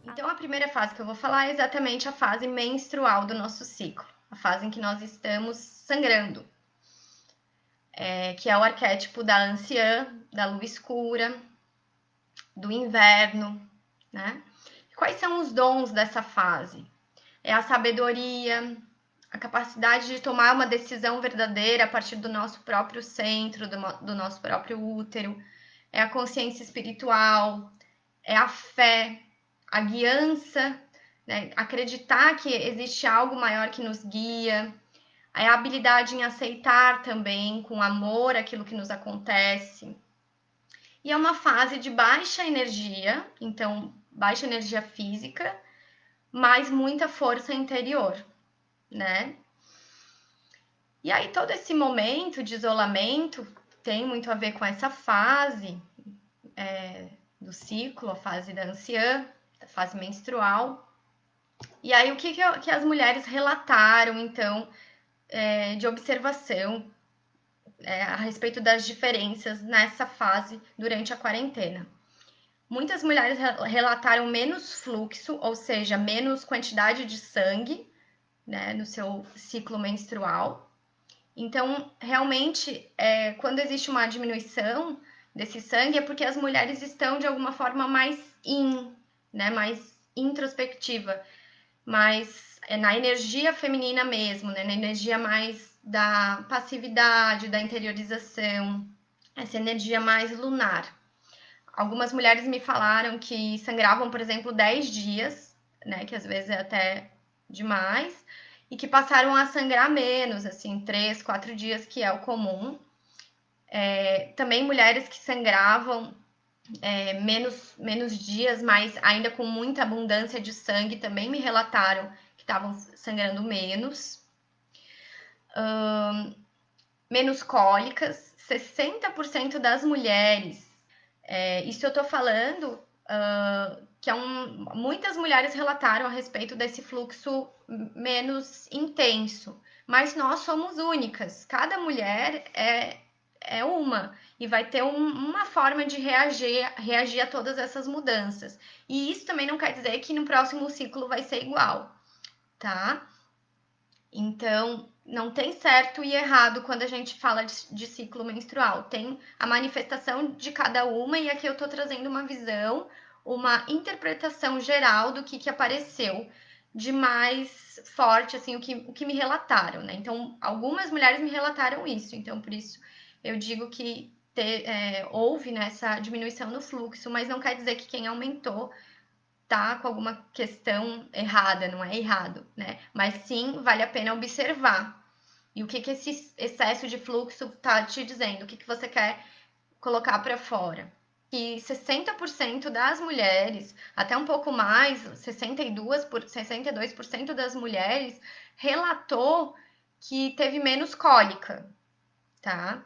Então, a primeira fase que eu vou falar é exatamente a fase menstrual do nosso ciclo, a fase em que nós estamos sangrando, que é o arquétipo da anciã, da lua escura, do inverno, né? Quais são os dons dessa fase? É a sabedoria, a capacidade de tomar uma decisão verdadeira a partir do nosso próprio centro, do nosso próprio útero, é a consciência espiritual, é a fé, a guiança, né? Acreditar que existe algo maior que nos guia, é a habilidade em aceitar também com amor aquilo que nos acontece. E é uma fase de baixa energia, então baixa energia física, mas muita força interior, né? E aí todo esse momento de isolamento tem muito a ver com essa fase do ciclo, a fase da anciã, a fase menstrual. E aí o que as mulheres relataram, então, de observação a respeito das diferenças nessa fase durante a quarentena? Muitas mulheres relataram menos fluxo, ou seja, menos quantidade de sangue, né, no seu ciclo menstrual. Então, realmente, quando existe uma diminuição desse sangue, é porque as mulheres estão de alguma forma mais né, mais introspectiva, mais na energia feminina mesmo, né, na energia mais da passividade, da interiorização, essa energia mais lunar. Algumas mulheres me falaram que sangravam, por exemplo, 10 dias, né, que às vezes é até demais, e que passaram a sangrar menos, assim, 3, 4 dias, que é o comum. Também mulheres que sangravam menos dias, mas ainda com muita abundância de sangue, também me relataram que estavam sangrando menos. Menos cólicas, 60% das mulheres. Isso eu tô falando que muitas mulheres relataram a respeito desse fluxo menos intenso, mas nós somos únicas. Cada mulher é uma e vai ter uma forma de reagir a todas essas mudanças. E isso também não quer dizer que no próximo ciclo vai ser igual, tá? Então, não tem certo e errado quando a gente fala de ciclo menstrual. Tem a manifestação de cada uma, e aqui eu tô trazendo uma visão, uma interpretação geral do que apareceu de mais forte, assim, o que me relataram, né? Então, algumas mulheres me relataram isso, então por isso eu digo que houve né, essa diminuição no fluxo, mas não quer dizer que quem aumentou tá com alguma questão errada, não é errado, né? Mas sim vale a pena observar. E o que esse excesso de fluxo tá te dizendo? O que você quer colocar para fora? Que 60% das mulheres, até um pouco mais, 62% das mulheres relatou que teve menos cólica, tá?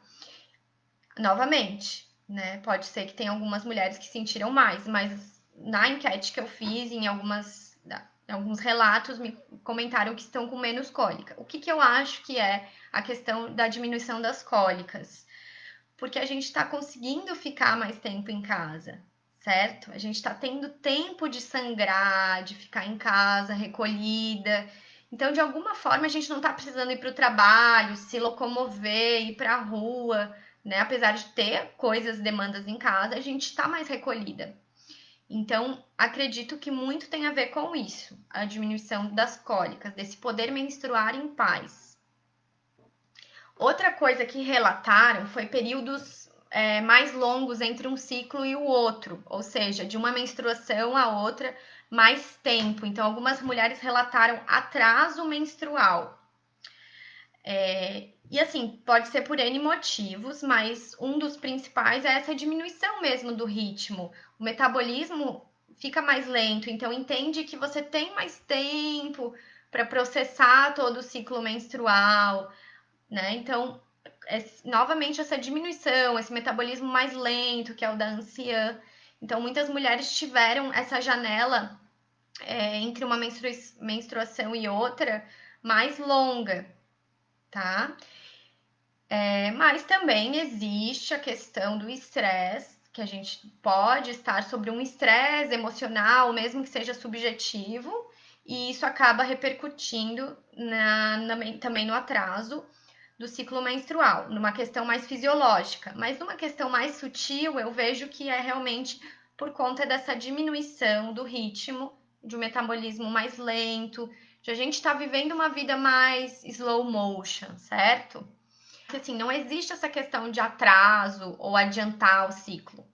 Novamente, né? Pode ser que tenha algumas mulheres que sentiram mais, mas na enquete que eu fiz, em alguns relatos, me comentaram que estão com menos cólica. O que eu acho que é a questão da diminuição das cólicas? Porque a gente está conseguindo ficar mais tempo em casa, certo? A gente está tendo tempo de sangrar, de ficar em casa, recolhida. Então, de alguma forma, a gente não está precisando ir para o trabalho, se locomover, ir para a rua, né? Apesar de ter coisas, demandas em casa, a gente está mais recolhida. Então, acredito que muito tem a ver com isso, a diminuição das cólicas, desse poder menstruar em paz. Outra coisa que relataram foi períodos mais longos entre um ciclo e o outro, ou seja, de uma menstruação a outra, mais tempo. Então, algumas mulheres relataram atraso menstrual. E assim, pode ser por N motivos, mas um dos principais é essa diminuição mesmo do ritmo. O metabolismo fica mais lento, então entende que você tem mais tempo para processar todo o ciclo menstrual, né? Então, novamente essa diminuição, esse metabolismo mais lento, que é o da anciã. Então, muitas mulheres tiveram essa janela entre uma menstruação e outra mais longa, tá? Mas também existe a questão do estresse, que a gente pode estar sobre um estresse emocional, mesmo que seja subjetivo, e isso acaba repercutindo também no atraso do ciclo menstrual, numa questão mais fisiológica. Mas numa questão mais sutil, eu vejo que é realmente por conta dessa diminuição do ritmo, de um metabolismo mais lento, de a gente estar vivendo uma vida mais slow motion, certo? Assim, não existe essa questão de atraso ou adiantar o ciclo.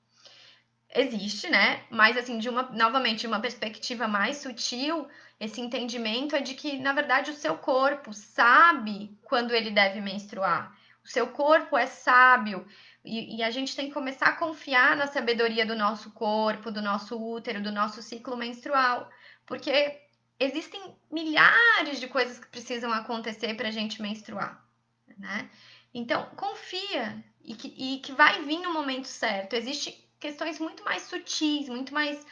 Existe, né? Mas assim, novamente, de uma perspectiva mais sutil, esse entendimento é de que, na verdade, o seu corpo sabe quando ele deve menstruar. O seu corpo é sábio e a gente tem que começar a confiar na sabedoria do nosso corpo, do nosso útero, do nosso ciclo menstrual, porque existem milhares de coisas que precisam acontecer para a gente menstruar, né? Então, confia e que vai vir no momento certo. Existem questões muito mais sutis, muito mais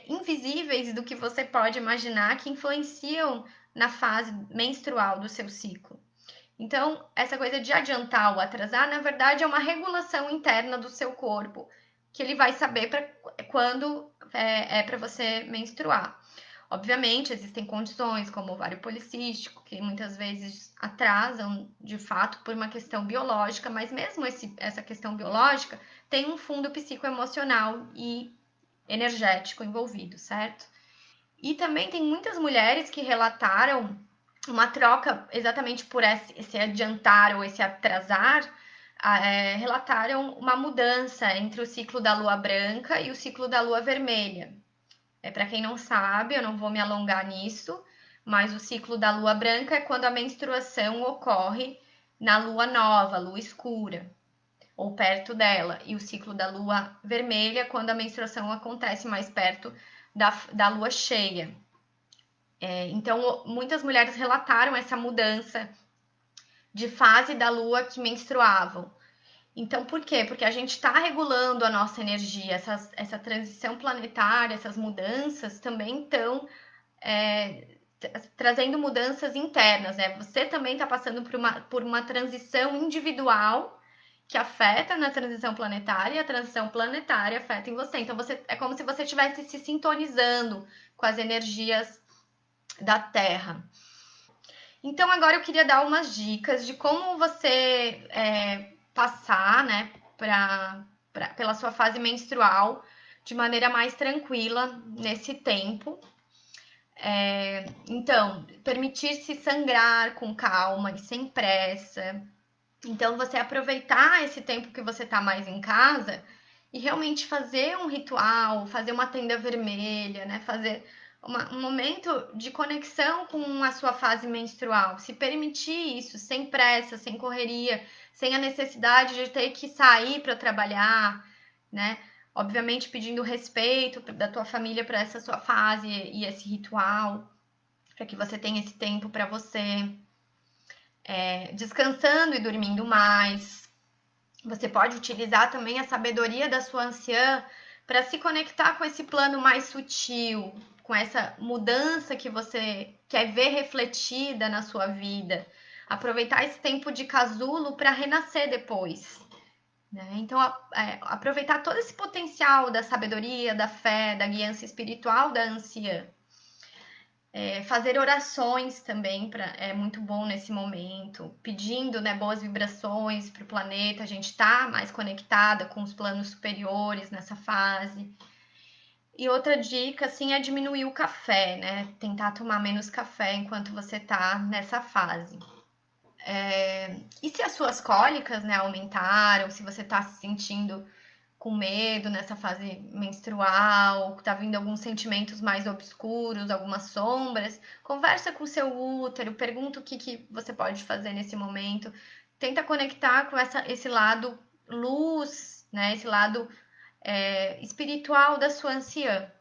invisíveis do que você pode imaginar que influenciam na fase menstrual do seu ciclo. Então, essa coisa de adiantar ou atrasar, na verdade, é uma regulação interna do seu corpo, que ele vai saber quando é para você menstruar. Obviamente, existem condições como ovário policístico, que muitas vezes atrasam de fato por uma questão biológica, mas mesmo essa questão biológica tem um fundo psicoemocional e energético envolvido, certo? E também tem muitas mulheres que relataram uma troca exatamente por esse adiantar ou esse atrasar, relataram uma mudança entre o ciclo da lua branca e o ciclo da lua vermelha. Para quem não sabe, eu não vou me alongar nisso, mas o ciclo da lua branca é quando a menstruação ocorre na lua nova, lua escura, ou perto dela, e o ciclo da lua vermelha é quando a menstruação acontece mais perto da lua cheia. Então, muitas mulheres relataram essa mudança de fase da lua que menstruavam. Então, por quê? Porque a gente está regulando a nossa energia, essa transição planetária, essas mudanças também estão trazendo mudanças internas, né? Você também está passando por uma transição individual que afeta na transição planetária, e a transição planetária afeta em você. Então, é como se você estivesse se sintonizando com as energias da Terra. Então, agora eu queria dar umas dicas de como você passar, né, pela sua fase menstrual de maneira mais tranquila nesse tempo. Então, permitir-se sangrar com calma e sem pressa. Então, você aproveitar esse tempo que você está mais em casa e realmente fazer um ritual, fazer uma tenda vermelha, né? Fazer um momento de conexão com a sua fase menstrual. Se permitir isso sem pressa, sem correria, sem a necessidade de ter que sair para trabalhar, né? Obviamente pedindo respeito da tua família para essa sua fase e esse ritual, para que você tenha esse tempo para você, descansando e dormindo mais. Você pode utilizar também a sabedoria da sua anciã para se conectar com esse plano mais sutil, com essa mudança que você quer ver refletida na sua vida. Aproveitar esse tempo de casulo para renascer depois. Né? Então, aproveitar todo esse potencial da sabedoria, da fé, da guiança espiritual da anciã. Fazer orações também é muito bom nesse momento, pedindo, né, boas vibrações para o planeta, a gente está mais conectada com os planos superiores nessa fase. E outra dica, assim, é diminuir o café, né? Tentar tomar menos café enquanto você está nessa fase. E se as suas cólicas, né, aumentaram, se você está se sentindo com medo nessa fase menstrual, tá vindo alguns sentimentos mais obscuros, algumas sombras, conversa com o seu útero, pergunta o que você pode fazer nesse momento, tenta conectar com esse lado luz, né, esse lado espiritual da sua anciã.